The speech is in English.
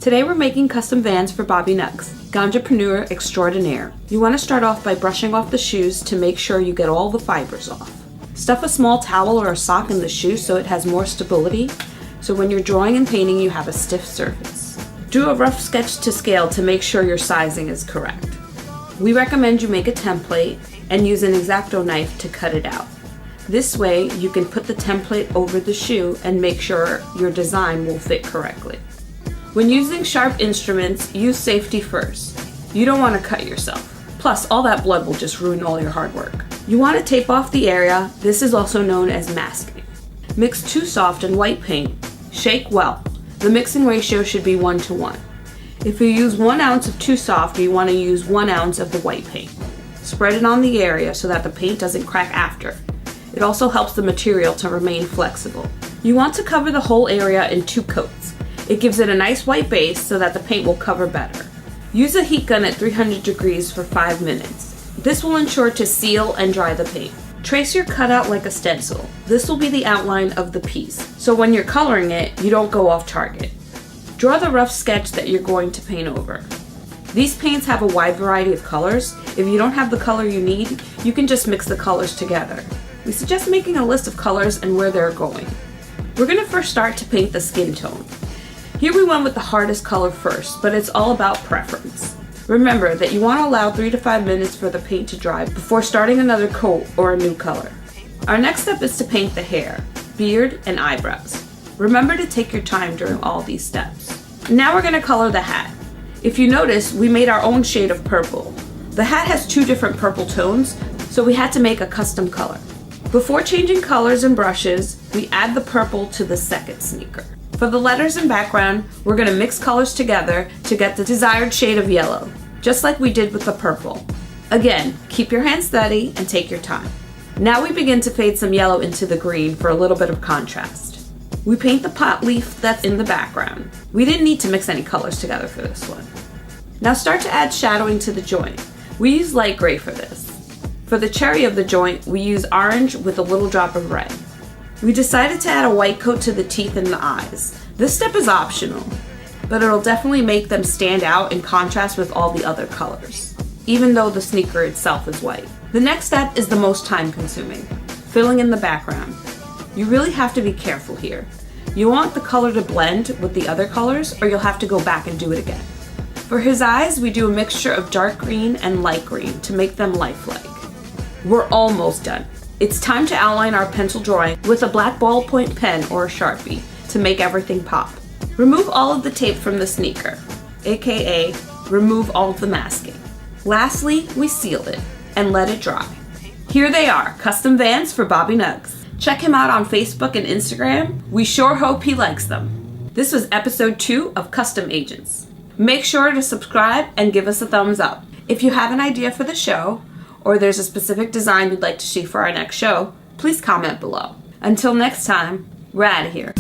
Today we're making custom Vans for Bobby Nuggz, Ganjapreneur extraordinaire. You want to start off by brushing off the shoes to make sure you get all the fibers off. Stuff a small towel or a sock in the shoe so it has more stability, so when you're drawing and painting you have a stiff surface. Do a rough sketch to scale to make sure your sizing is correct. We recommend you make a template and use an X-Acto knife to cut it out. This way you can put the template over the shoe and make sure your design will fit correctly. When using sharp instruments, use safety first. You don't want to cut yourself. Plus, all that blood will just ruin all your hard work. You want to tape off the area. This is also known as masking. Mix 2 soft and white paint. Shake well. The mixing ratio should be 1:1. If you use 1 ounce of 2 soft, you want to use 1 ounce of the white paint. Spread it on the area so that the paint doesn't crack after. It also helps the material to remain flexible. You want to cover the whole area in 2 coats. It gives it a nice white base so that the paint will cover better. Use a heat gun at 300 degrees for 5 minutes. This will ensure to seal and dry the paint. Trace your cutout like a stencil. This will be the outline of the piece, so when you're coloring it, you don't go off target. Draw the rough sketch that you're going to paint over. These paints have a wide variety of colors. If you don't have the color you need, you can just mix the colors together. We suggest making a list of colors and where they're going. We're going to first start to paint the skin tone. Here we went with the hardest color first, but it's all about preference. Remember that you want to allow 3 to 5 minutes for the paint to dry before starting another coat or a new color. Our next step is to paint the hair, beard, and eyebrows. Remember to take your time during all these steps. Now we're going to color the hat. If you notice, we made our own shade of purple. The hat has 2 different purple tones, so we had to make a custom color. Before changing colors and brushes, we add the purple to the second sneaker. For the letters and background, we're going to mix colors together to get the desired shade of yellow, just like we did with the purple. Again, keep your hands steady and take your time. Now we begin to fade some yellow into the green for a little bit of contrast. We paint the pot leaf that's in the background. We didn't need to mix any colors together for this one. Now start to add shadowing to the joint. We use light gray for this. For the cherry of the joint, we use orange with a little drop of red. We decided to add a white coat to the teeth and the eyes. This step is optional, but it'll definitely make them stand out in contrast with all the other colors, even though the sneaker itself is white. The next step is the most time consuming, filling in the background. You really have to be careful here. You want the color to blend with the other colors or you'll have to go back and do it again. For his eyes, we do a mixture of dark green and light green to make them lifelike. We're almost done. It's time to outline our pencil drawing with a black ballpoint pen or a Sharpie to make everything pop. Remove all of the tape from the sneaker, aka remove all of the masking. Lastly, we seal it and let it dry. Here they are, custom Vans for Bobby Nuggz. Check him out on Facebook and Instagram. We sure hope he likes them. This was episode 2 of Custom Agents. Make sure to subscribe and give us a thumbs up. If you have an idea for the show, or there's a specific design you'd like to see for our next show, please comment below. Until next time, we're out of here.